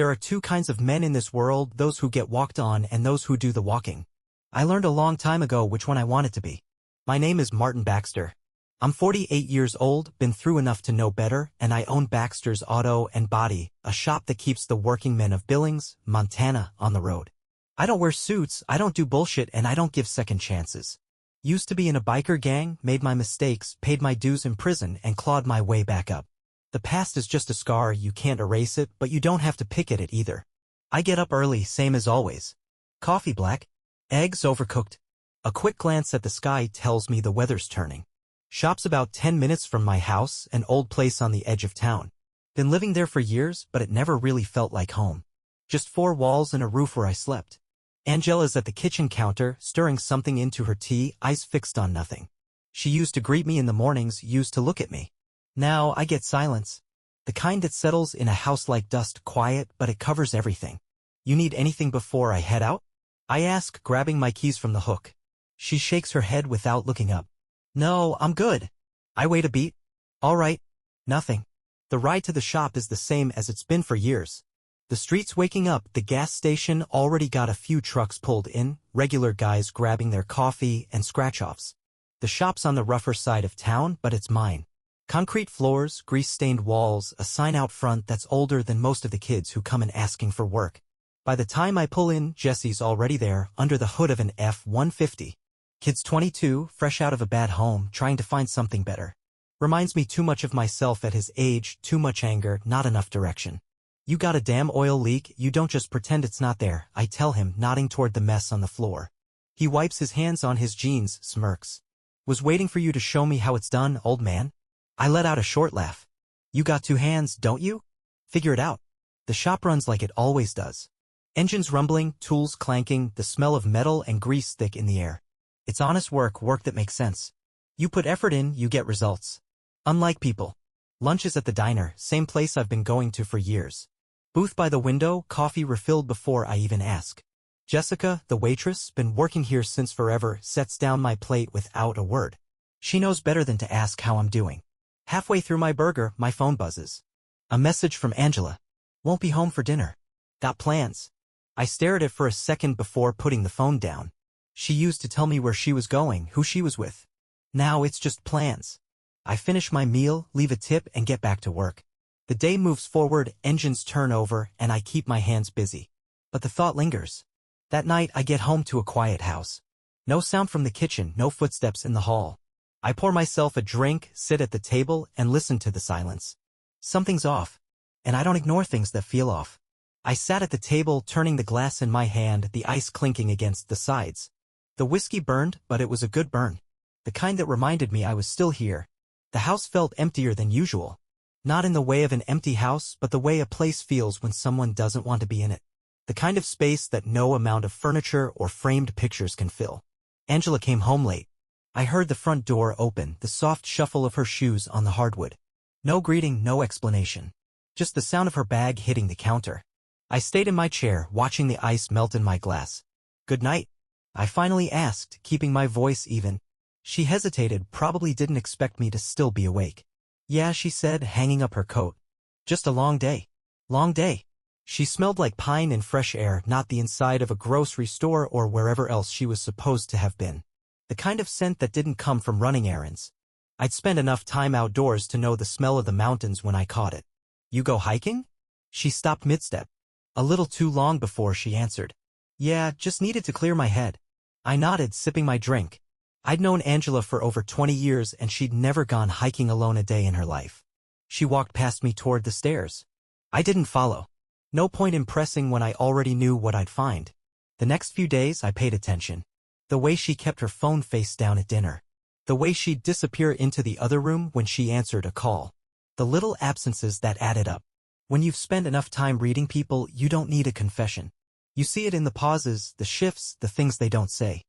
There are two kinds of men in this world, those who get walked on and those who do the walking. I learned a long time ago which one I wanted to be. My name is Martin Baxter. I'm 48 years old, been through enough to know better, and I own Baxter's Auto and Body, a shop that keeps the working men of Billings, Montana, on the road. I don't wear suits, I don't do bullshit, and I don't give second chances. Used to be in a biker gang, made my mistakes, paid my dues in prison, and clawed my way back up. The past is just a scar, you can't erase it, but you don't have to pick at it either. I get up early, same as always. Coffee black. Eggs overcooked. A quick glance at the sky tells me the weather's turning. Shop's about 10 minutes from my house, an old place on the edge of town. Been living there for years, but it never really felt like home. Just four walls and a roof where I slept. Angela's at the kitchen counter, stirring something into her tea, eyes fixed on nothing. She used to greet me in the mornings, used to look at me. Now I get silence. The kind that settles in a house like dust, quiet, but it covers everything. You need anything before I head out? I ask, grabbing my keys from the hook. She shakes her head without looking up. No, I'm good. I wait a beat. All right. Nothing. The ride to the shop is the same as it's been for years. The street's waking up, the gas station already got a few trucks pulled in, regular guys grabbing their coffee and scratch-offs. The shop's on the rougher side of town, but it's mine. Concrete floors, grease-stained walls, a sign out front that's older than most of the kids who come in asking for work. By the time I pull in, Jesse's already there, under the hood of an F-150. Kid's 22, fresh out of a bad home, trying to find something better. Reminds me too much of myself at his age, too much anger, not enough direction. You got a damn oil leak, you don't just pretend it's not there, I tell him, nodding toward the mess on the floor. He wipes his hands on his jeans, smirks. Was waiting for you to show me how it's done, old man. I let out a short laugh. You got two hands, don't you? Figure it out. The shop runs like it always does. Engines rumbling, tools clanking, the smell of metal and grease thick in the air. It's honest work, work that makes sense. You put effort in, you get results. Unlike people. Lunch is at the diner, same place I've been going to for years. Booth by the window, coffee refilled before I even ask. Jessica, the waitress, been working here since forever, sets down my plate without a word. She knows better than to ask how I'm doing. Halfway through my burger, my phone buzzes. A message from Angela. Won't be home for dinner. Got plans. I stare at it for a second before putting the phone down. She used to tell me where she was going, who she was with. Now it's just plans. I finish my meal, leave a tip, and get back to work. The day moves forward, engines turn over, and I keep my hands busy. But the thought lingers. That night I get home to a quiet house. No sound from the kitchen, no footsteps in the hall. I pour myself a drink, sit at the table, and listen to the silence. Something's off. And I don't ignore things that feel off. I sat at the table, turning the glass in my hand, the ice clinking against the sides. The whiskey burned, but it was a good burn. The kind that reminded me I was still here. The house felt emptier than usual. Not in the way of an empty house, but the way a place feels when someone doesn't want to be in it. The kind of space that no amount of furniture or framed pictures can fill. Angela came home late. I heard the front door open, the soft shuffle of her shoes on the hardwood. No greeting, no explanation. Just the sound of her bag hitting the counter. I stayed in my chair, watching the ice melt in my glass. Good night. I finally asked, keeping my voice even. She hesitated, probably didn't expect me to still be awake. Yeah, she said, hanging up her coat. Just a long day. Long day. She smelled like pine and fresh air, not the inside of a grocery store or wherever else she was supposed to have been. The kind of scent that didn't come from running errands. I'd spent enough time outdoors to know the smell of the mountains when I caught it. You go hiking? She stopped mid-step. A little too long before she answered. Yeah, just needed to clear my head. I nodded, sipping my drink. I'd known Angela for over 20 years and she'd never gone hiking alone a day in her life. She walked past me toward the stairs. I didn't follow. No point impressing when I already knew what I'd find. The next few days I paid attention. The way she kept her phone face down at dinner. The way she'd disappear into the other room when she answered a call. The little absences that added up. When you've spent enough time reading people, you don't need a confession. You see it in the pauses, the shifts, the things they don't say.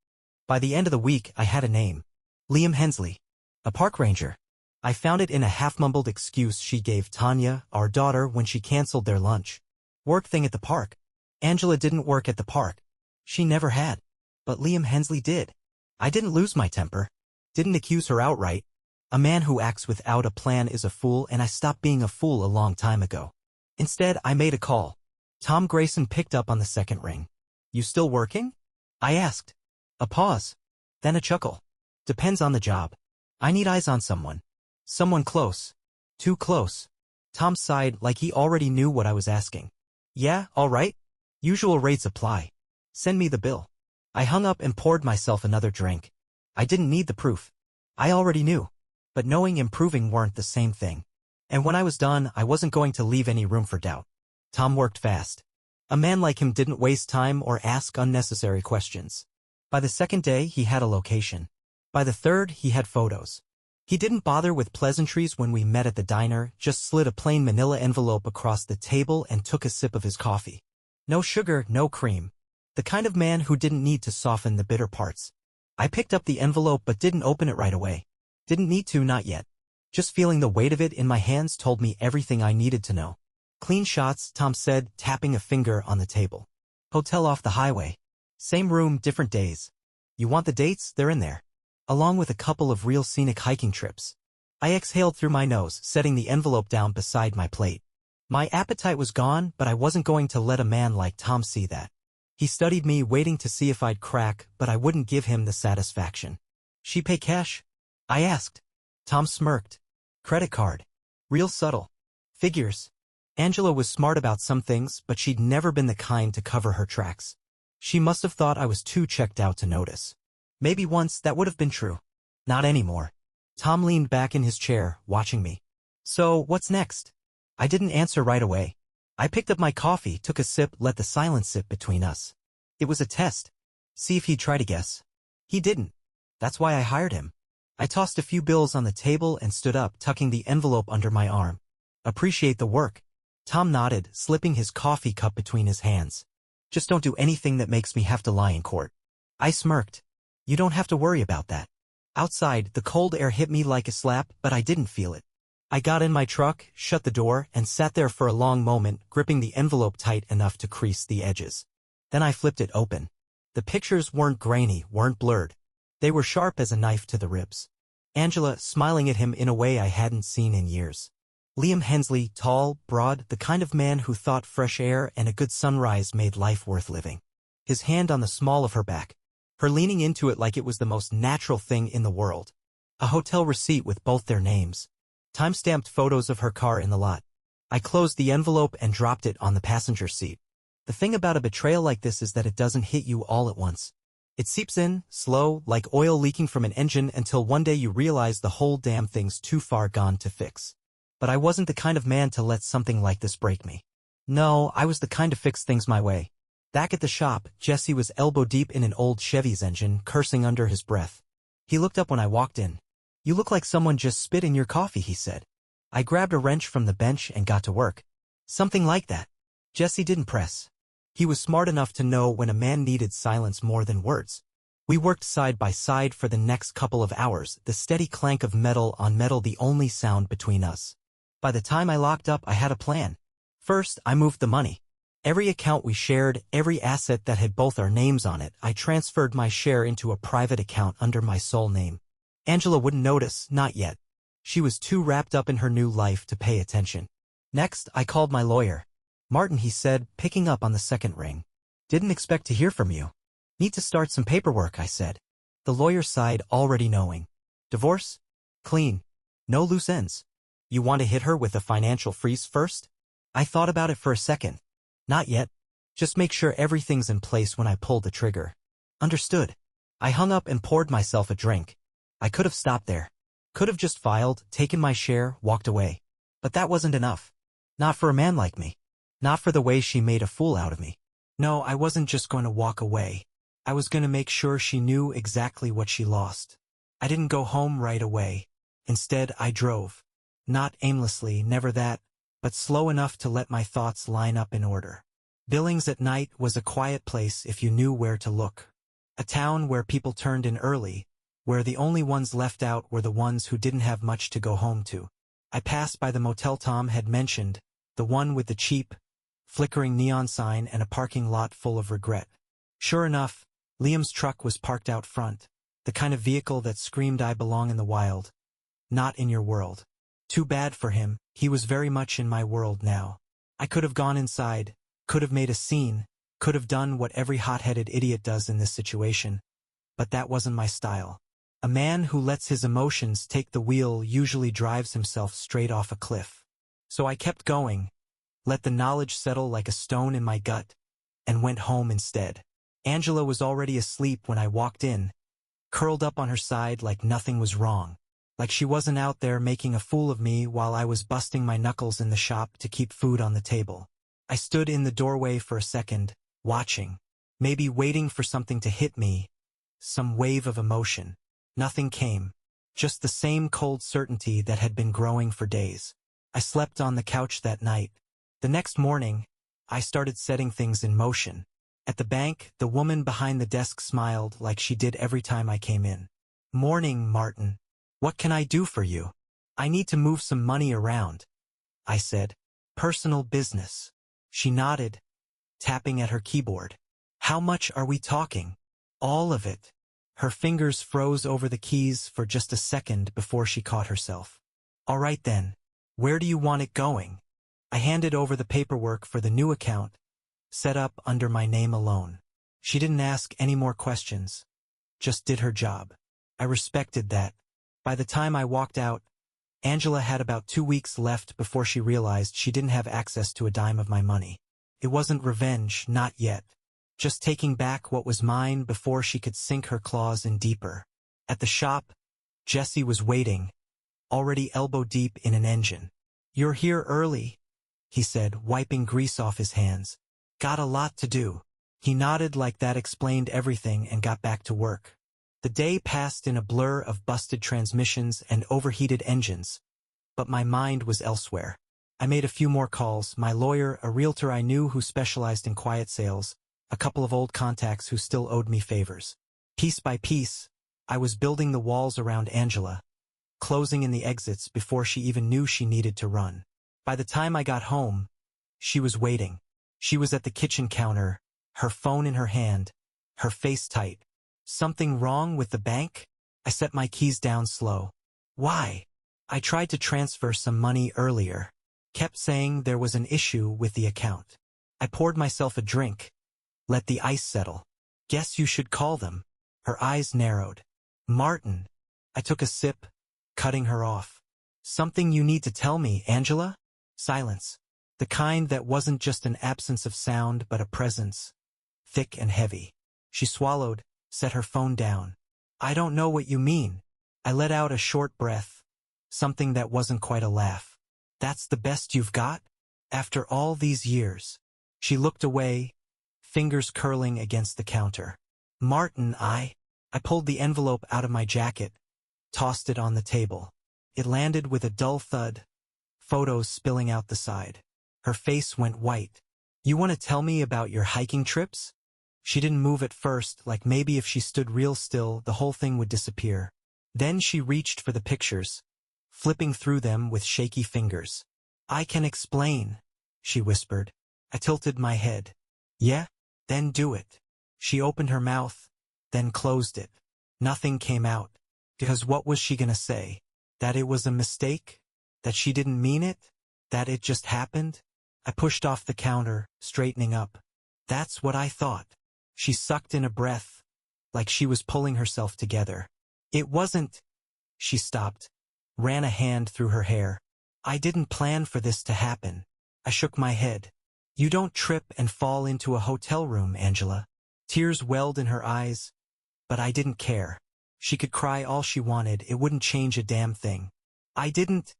By the end of the week, I had a name. Liam Hensley. A park ranger. I found it in a half-mumbled excuse she gave Tanya, our daughter, when she canceled their lunch. Work thing at the park. Angela didn't work at the park. She never had. But Liam Hensley did. I didn't lose my temper. Didn't accuse her outright. A man who acts without a plan is a fool, and I stopped being a fool a long time ago. Instead, I made a call. Tom Grayson picked up on the second ring. You still working? I asked. A pause. Then a chuckle. Depends on the job. I need eyes on someone. Someone close. Too close. Tom sighed like he already knew what I was asking. Yeah, all right. Usual rates apply. Send me the bill. I hung up and poured myself another drink. I didn't need the proof. I already knew. But knowing and proving weren't the same thing. And when I was done, I wasn't going to leave any room for doubt. Tom worked fast. A man like him didn't waste time or ask unnecessary questions. By the second day, he had a location. By the third, he had photos. He didn't bother with pleasantries when we met at the diner, just slid a plain manila envelope across the table and took a sip of his coffee. No sugar, no cream. The kind of man who didn't need to soften the bitter parts. I picked up the envelope but didn't open it right away. Didn't need to, not yet. Just feeling the weight of it in my hands told me everything I needed to know. Clean shots, Tom said, tapping a finger on the table. Hotel off the highway. Same room, different days. You want the dates? They're in there. Along with a couple of real scenic hiking trips. I exhaled through my nose, setting the envelope down beside my plate. My appetite was gone, but I wasn't going to let a man like Tom see that. He studied me, waiting to see if I'd crack, but I wouldn't give him the satisfaction. She pay cash? I asked. Tom smirked. Credit card. Real subtle. Figures. Angela was smart about some things, but she'd never been the kind to cover her tracks. She must have thought I was too checked out to notice. Maybe once that would have been true. Not anymore. Tom leaned back in his chair, watching me. So, what's next? I didn't answer right away. I picked up my coffee, took a sip, let the silence sit between us. It was a test. See if he'd try to guess. He didn't. That's why I hired him. I tossed a few bills on the table and stood up, tucking the envelope under my arm. Appreciate the work. Tom nodded, slipping his coffee cup between his hands. Just don't do anything that makes me have to lie in court. I smirked. You don't have to worry about that. Outside, the cold air hit me like a slap, but I didn't feel it. I got in my truck, shut the door, and sat there for a long moment, gripping the envelope tight enough to crease the edges. Then I flipped it open. The pictures weren't grainy, weren't blurred. They were sharp as a knife to the ribs. Angela, smiling at him in a way I hadn't seen in years. Liam Hensley, tall, broad, the kind of man who thought fresh air and a good sunrise made life worth living. His hand on the small of her back. Her leaning into it like it was the most natural thing in the world. A hotel receipt with both their names. Time-stamped photos of her car in the lot. I closed the envelope and dropped it on the passenger seat. The thing about a betrayal like this is that it doesn't hit you all at once. It seeps in, slow, like oil leaking from an engine until one day you realize the whole damn thing's too far gone to fix. But I wasn't the kind of man to let something like this break me. No, I was the kind to fix things my way. Back at the shop, Jesse was elbow-deep in an old Chevy's engine, cursing under his breath. He looked up when I walked in. You look like someone just spit in your coffee, he said. I grabbed a wrench from the bench and got to work. Something like that. Jesse didn't press. He was smart enough to know when a man needed silence more than words. We worked side by side for the next couple of hours, the steady clank of metal on metal the only sound between us. By the time I locked up, I had a plan. First, I moved the money. Every account we shared, every asset that had both our names on it, I transferred my share into a private account under my sole name. Angela wouldn't notice, not yet. She was too wrapped up in her new life to pay attention. Next, I called my lawyer. Martin, he said, picking up on the second ring. Didn't expect to hear from you. Need to start some paperwork, I said. The lawyer sighed, already knowing. Divorce? Clean. No loose ends. You want to hit her with a financial freeze first? I thought about it for a second. Not yet. Just make sure everything's in place when I pull the trigger. Understood. I hung up and poured myself a drink. I could have stopped there. Could have just filed, taken my share, walked away. But that wasn't enough. Not for a man like me. Not for the way she made a fool out of me. No, I wasn't just going to walk away. I was going to make sure she knew exactly what she lost. I didn't go home right away. Instead, I drove. Not aimlessly, never that, but slow enough to let my thoughts line up in order. Billings at night was a quiet place if you knew where to look. A town where people turned in early, where the only ones left out were the ones who didn't have much to go home to. I passed by the motel Tom had mentioned, the one with the cheap, flickering neon sign and a parking lot full of regret. Sure enough, Liam's truck was parked out front, the kind of vehicle that screamed I belong in the wild. Not in your world. Too bad for him, he was very much in my world now. I could have gone inside, could have made a scene, could have done what every hot-headed idiot does in this situation, but that wasn't my style. A man who lets his emotions take the wheel usually drives himself straight off a cliff. So I kept going, let the knowledge settle like a stone in my gut, and went home instead. Angela was already asleep when I walked in, curled up on her side like nothing was wrong, like she wasn't out there making a fool of me while I was busting my knuckles in the shop to keep food on the table. I stood in the doorway for a second, watching, maybe waiting for something to hit me, some wave of emotion. Nothing came, just the same cold certainty that had been growing for days. I slept on the couch that night. The next morning, I started setting things in motion. At the bank, the woman behind the desk smiled like she did every time I came in. "Morning, Martin. What can I do for you?" "I need to move some money around," I said. "Personal business." She nodded, tapping at her keyboard. "How much are we talking?" "All of it." Her fingers froze over the keys for just a second before she caught herself. "All right then. Where do you want it going?" I handed over the paperwork for the new account, set up under my name alone. She didn't ask any more questions, just did her job. I respected that. By the time I walked out, Angela had about 2 weeks left before she realized she didn't have access to a dime of my money. It wasn't revenge, not yet. Just taking back what was mine before she could sink her claws in deeper. At the shop, Jesse was waiting, already elbow-deep in an engine. "You're here early," he said, wiping grease off his hands. "Got a lot to do." He nodded like that explained everything and got back to work. The day passed in a blur of busted transmissions and overheated engines, but my mind was elsewhere. I made a few more calls, my lawyer, a realtor I knew who specialized in quiet sales, a couple of old contacts who still owed me favors. Piece by piece, I was building the walls around Angela, closing in the exits before she even knew she needed to run. By the time I got home, she was waiting. She was at the kitchen counter, her phone in her hand, her face tight. "Something wrong with the bank?" I set my keys down slow. "Why?" "I tried to transfer some money earlier. Kept saying there was an issue with the account." I poured myself a drink, let the ice settle. "Guess you should call them." Her eyes narrowed. "Martin." I took a sip, cutting her off. "Something you need to tell me, Angela?" Silence. The kind that wasn't just an absence of sound but a presence, thick and heavy. She swallowed, set her phone down. "I don't know what you mean." I let out a short breath, something that wasn't quite a laugh. "That's the best you've got? After all these years?" She looked away, fingers curling against the counter. "Martin, I pulled the envelope out of my jacket, tossed it on the table. It landed with a dull thud, photos spilling out the side. Her face went white. "You want to tell me about your hiking trips?" She didn't move at first, like maybe if she stood real still, the whole thing would disappear. Then she reached for the pictures, flipping through them with shaky fingers. "I can explain," she whispered. I tilted my head. "Yeah? Then do it." She opened her mouth, then closed it. Nothing came out. Because what was she gonna say? That it was a mistake? That she didn't mean it? That it just happened? I pushed off the counter, straightening up. "That's what I thought." She sucked in a breath, like she was pulling herself together. "It wasn't." She stopped, ran a hand through her hair. "I didn't plan for this to happen." I shook my head. "You don't trip and fall into a hotel room, Angela." Tears welled in her eyes, but I didn't care. She could cry all she wanted, it wouldn't change a damn thing. "I didn't."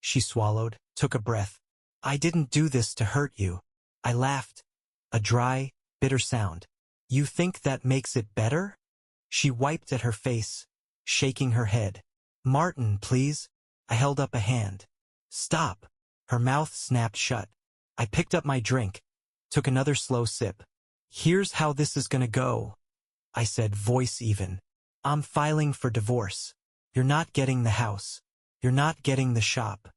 She swallowed, took a breath. "I didn't do this to hurt you." I laughed, a dry, bitter sound. "You think that makes it better?" She wiped at her face, shaking her head. "Martin, please." I held up a hand. "Stop." Her mouth snapped shut. I picked up my drink, took another slow sip. "Here's how this is gonna go," I said, voice even. "I'm filing for divorce. You're not getting the house. You're not getting the shop.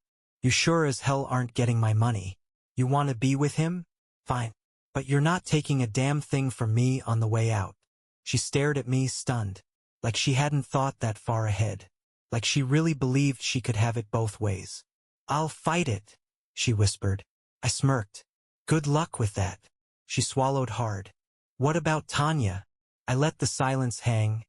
You sure as hell aren't getting my money. You want to be with him? Fine. But you're not taking a damn thing from me on the way out." She stared at me, stunned, like she hadn't thought that far ahead, like she really believed she could have it both ways. "I'll fight it," she whispered. I smirked. "Good luck with that." She swallowed hard. What about Tanya? I let the silence hang,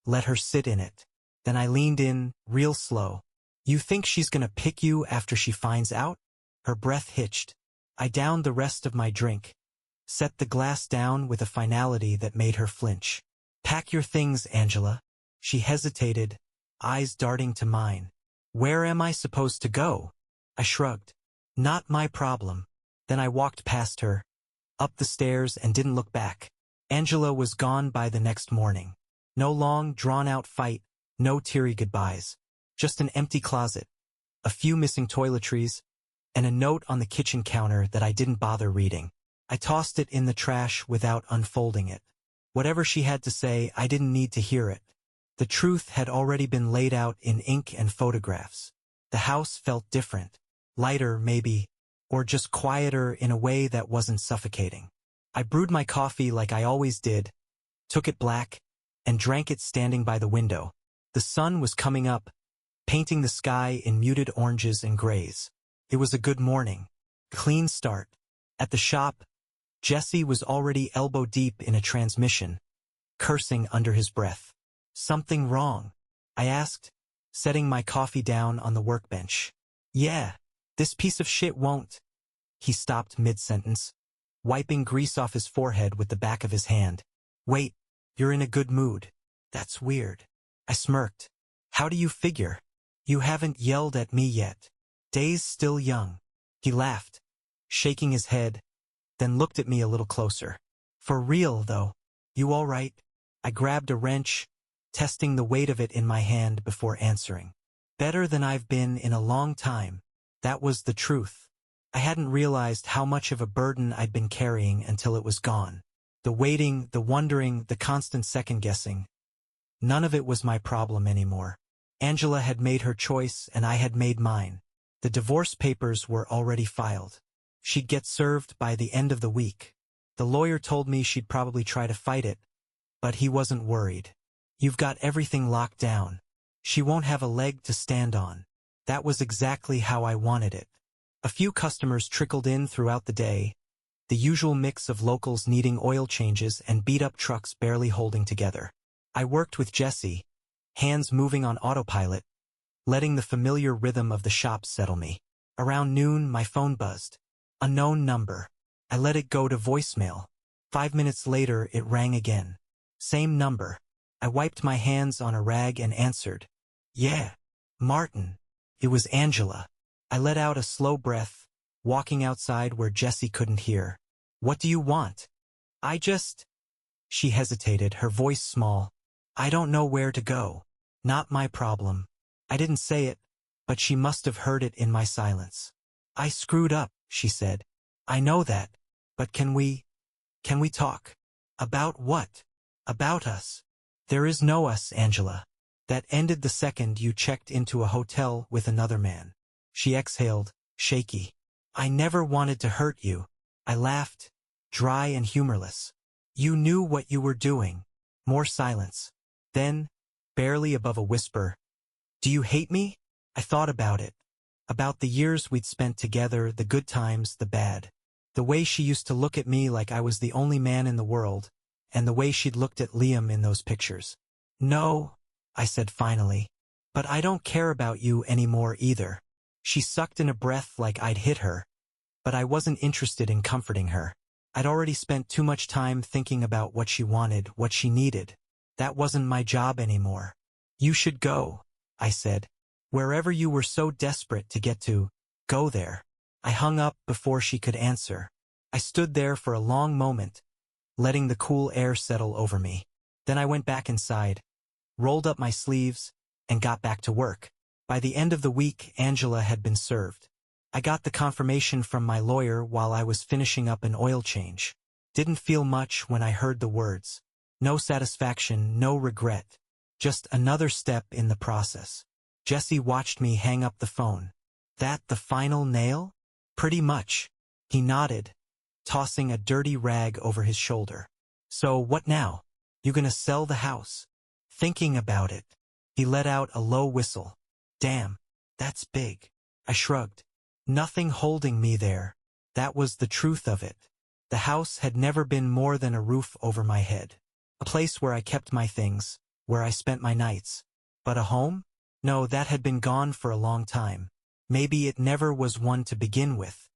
let her sit in it. Then I leaned in, real slow. You think she's gonna pick you after she finds out? Her breath hitched. I downed the rest of my drink, set the glass down with a finality that made her flinch. Pack your things, Angela. She hesitated, eyes darting to mine. Where am I supposed to go? I shrugged. Not my problem. Then I walked past her, up the stairs, and didn't look back. Angela was gone by the next morning. No long, drawn-out fight, no teary goodbyes. Just an empty closet, a few missing toiletries, and a note on the kitchen counter that I didn't bother reading. I tossed it in the trash without unfolding it. Whatever she had to say, I didn't need to hear it. The truth had already been laid out in ink and photographs. The house felt different. Lighter, maybe, or just quieter in a way that wasn't suffocating. I brewed my coffee like I always did, took it black, and drank it standing by the window. The sun was coming up, painting the sky in muted oranges and grays. It was a good morning. Clean start. At the shop, Jesse was already elbow-deep in a transmission, cursing under his breath. Something wrong? I asked, setting my coffee down on the workbench. Yeah, this piece of shit won't. He stopped mid-sentence, wiping grease off his forehead with the back of his hand. Wait, you're in a good mood. That's weird. I smirked. How do you figure? You haven't yelled at me yet. Days still young. He laughed, shaking his head, then looked at me a little closer. For real, though. You all right? I grabbed a wrench, testing the weight of it in my hand before answering. Better than I've been in a long time. That was the truth. I hadn't realized how much of a burden I'd been carrying until it was gone. The waiting, the wondering, the constant second-guessing. None of it was my problem anymore. Angela had made her choice and I had made mine. The divorce papers were already filed. She'd get served by the end of the week. The lawyer told me she'd probably try to fight it, but he wasn't worried. You've got everything locked down. She won't have a leg to stand on. That was exactly how I wanted it. A few customers trickled in throughout the day, the usual mix of locals needing oil changes and beat-up trucks barely holding together. I worked with Jesse, hands moving on autopilot, letting the familiar rhythm of the shop settle me. Around noon, my phone buzzed. Unknown number. I let it go to voicemail. 5 minutes later, it rang again. Same number. I wiped my hands on a rag and answered. Yeah, Martin. It was Angela. I let out a slow breath, walking outside where Jesse couldn't hear. What do you want? She hesitated, her voice small. I don't know where to go. Not my problem. I didn't say it, but she must have heard it in my silence. I screwed up, she said. I know that, but can we talk? About what? About us. There is no us, Angela. That ended the second you checked into a hotel with another man. She exhaled, shaky. I never wanted to hurt you. I laughed, dry and humorless. You knew what you were doing. More silence. Then, barely above a whisper, do you hate me? I thought about it. About the years we'd spent together, the good times, the bad. The way she used to look at me like I was the only man in the world, and the way she'd looked at Liam in those pictures. No, I said finally. But I don't care about you anymore either. She sucked in a breath like I'd hit her, but I wasn't interested in comforting her. I'd already spent too much time thinking about what she wanted, what she needed. That wasn't my job anymore. You should go, I said. Wherever you were so desperate to get to, go there. I hung up before she could answer. I stood there for a long moment, letting the cool air settle over me. Then I went back inside, rolled up my sleeves, and got back to work. By the end of the week, Angela had been served. I got the confirmation from my lawyer while I was finishing up an oil change. Didn't feel much when I heard the words. No satisfaction, no regret. Just another step in the process. Jesse watched me hang up the phone. That the final nail? Pretty much. He nodded, tossing a dirty rag over his shoulder. So what now? You gonna sell the house? Thinking about it. He let out a low whistle. Damn, that's big. I shrugged. Nothing holding me there. That was the truth of it. The house had never been more than a roof over my head. A place where I kept my things, where I spent my nights. But a home? No, that had been gone for a long time. Maybe it never was one to begin with.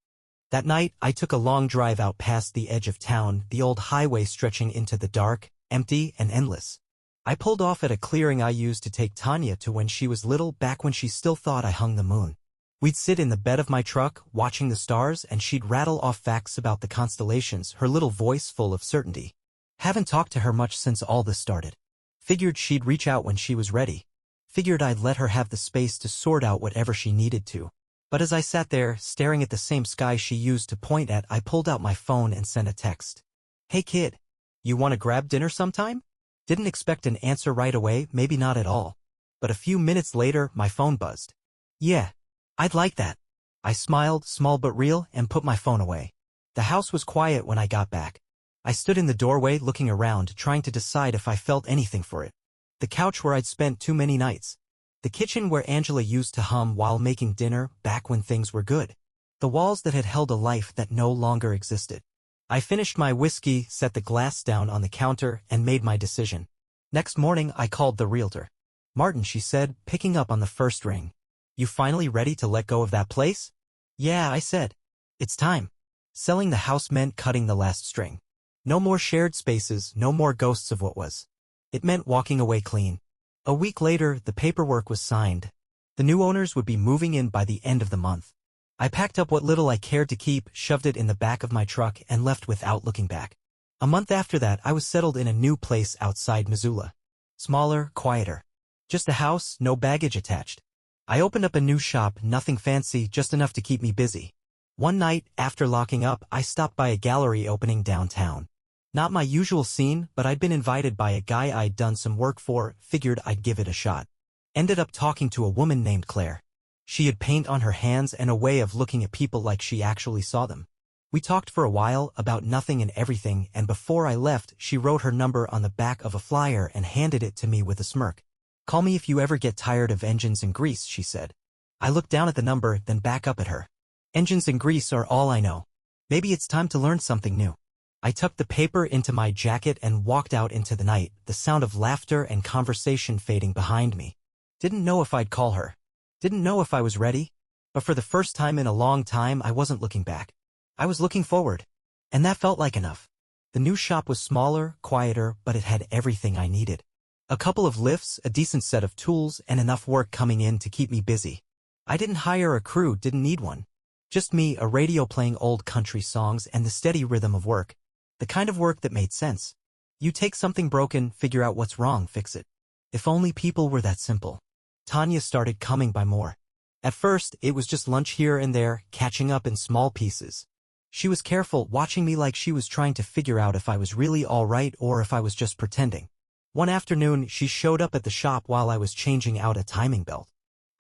That night, I took a long drive out past the edge of town, the old highway stretching into the dark, empty and endless. I pulled off at a clearing I used to take Tanya to when she was little, back when she still thought I hung the moon. We'd sit in the bed of my truck, watching the stars, and she'd rattle off facts about the constellations, her little voice full of certainty. Haven't talked to her much since all this started. Figured she'd reach out when she was ready. Figured I'd let her have the space to sort out whatever she needed to. But as I sat there, staring at the same sky she used to point at, I pulled out my phone and sent a text. "Hey kid, you want to grab dinner sometime?" Didn't expect an answer right away, maybe not at all. But a few minutes later, my phone buzzed. "Yeah, I'd like that." I smiled, small but real, and put my phone away. The house was quiet when I got back. I stood in the doorway looking around, trying to decide if I felt anything for it. The couch where I'd spent too many nights. The kitchen where Angela used to hum while making dinner, back when things were good. The walls that had held a life that no longer existed. I finished my whiskey, set the glass down on the counter, and made my decision. Next morning, I called the realtor. "Martin," she said, picking up on the first ring. "You finally ready to let go of that place?" "Yeah," I said. "It's time." Selling the house meant cutting the last string. No more shared spaces, no more ghosts of what was. It meant walking away clean. A week later, the paperwork was signed. The new owners would be moving in by the end of the month. I packed up what little I cared to keep, shoved it in the back of my truck, and left without looking back. A month after that, I was settled in a new place outside Missoula. Smaller, quieter. Just a house, no baggage attached. I opened up a new shop, nothing fancy, just enough to keep me busy. One night, after locking up, I stopped by a gallery opening downtown. Not my usual scene, but I'd been invited by a guy I'd done some work for, figured I'd give it a shot. Ended up talking to a woman named Claire. She had paint on her hands and a way of looking at people like she actually saw them. We talked for a while about nothing and everything, and before I left, she wrote her number on the back of a flyer and handed it to me with a smirk. "Call me if you ever get tired of engines and grease," she said. I looked down at the number, then back up at her. Engines and grease are all I know. Maybe it's time to learn something new. I tucked the paper into my jacket and walked out into the night, the sound of laughter and conversation fading behind me. Didn't know if I'd call her. Didn't know if I was ready. But for the first time in a long time, I wasn't looking back. I was looking forward. And that felt like enough. The new shop was smaller, quieter, but it had everything I needed. A couple of lifts, a decent set of tools, and enough work coming in to keep me busy. I didn't hire a crew, didn't need one. Just me, a radio playing old country songs, and the steady rhythm of work. The kind of work that made sense. You take something broken, figure out what's wrong, fix it. If only people were that simple. Tanya started coming by more. At first, it was just lunch here and there, catching up in small pieces. She was careful, watching me like she was trying to figure out if I was really all right or if I was just pretending. One afternoon, she showed up at the shop while I was changing out a timing belt.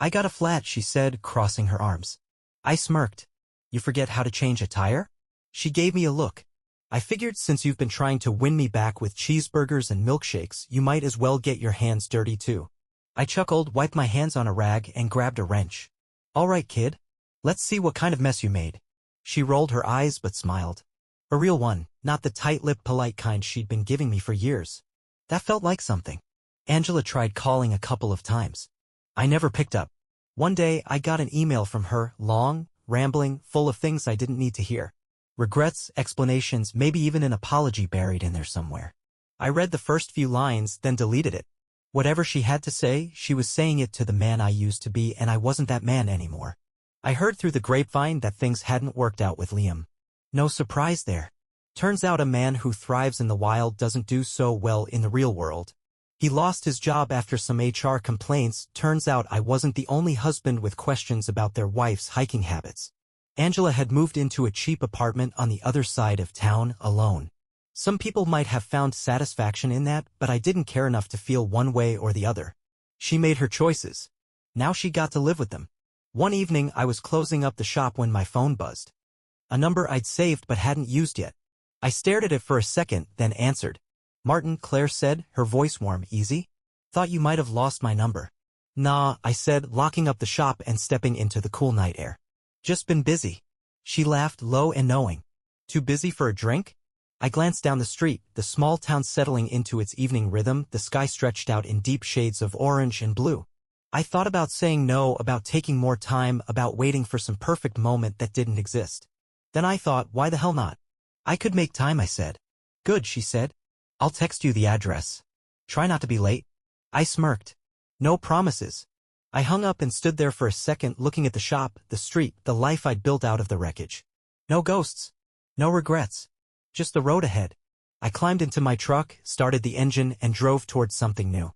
"I got a flat," she said, crossing her arms. I smirked. "You forget how to change a tire?" She gave me a look. "I figured since you've been trying to win me back with cheeseburgers and milkshakes, you might as well get your hands dirty too." I chuckled, wiped my hands on a rag, and grabbed a wrench. "All right, kid. Let's see what kind of mess you made." She rolled her eyes but smiled. A real one, not the tight-lipped, polite kind she'd been giving me for years. That felt like something. Angela tried calling a couple of times. I never picked up. One day, I got an email from her, long, rambling, full of things I didn't need to hear. Regrets, explanations, maybe even an apology buried in there somewhere. I read the first few lines, then deleted it. Whatever she had to say, she was saying it to the man I used to be, and I wasn't that man anymore. I heard through the grapevine that things hadn't worked out with Liam. No surprise there. Turns out a man who thrives in the wild doesn't do so well in the real world. He lost his job after some HR complaints. Turns out I wasn't the only husband with questions about their wife's hiking habits. Angela had moved into a cheap apartment on the other side of town, alone. Some people might have found satisfaction in that, but I didn't care enough to feel one way or the other. She made her choices. Now she got to live with them. One evening, I was closing up the shop when my phone buzzed. A number I'd saved but hadn't used yet. I stared at it for a second, then answered. "Martin," Claire said, her voice warm. "Easy? Thought you might have lost my number." "Nah," I said, locking up the shop and stepping into the cool night air. "Just been busy." She laughed, low and knowing. Too busy for a drink? I glanced down the street, the small town settling into its evening rhythm, the sky stretched out in deep shades of orange and blue. I thought about saying no, about taking more time, about waiting for some perfect moment that didn't exist. Then I thought, why the hell not? I could make time, I said. Good, she said. I'll text you the address. Try not to be late. I smirked. No promises. I hung up and stood there for a second looking at the shop, the street, the life I'd built out of the wreckage. No ghosts. No regrets. Just the road ahead. I climbed into my truck, started the engine, and drove towards something new.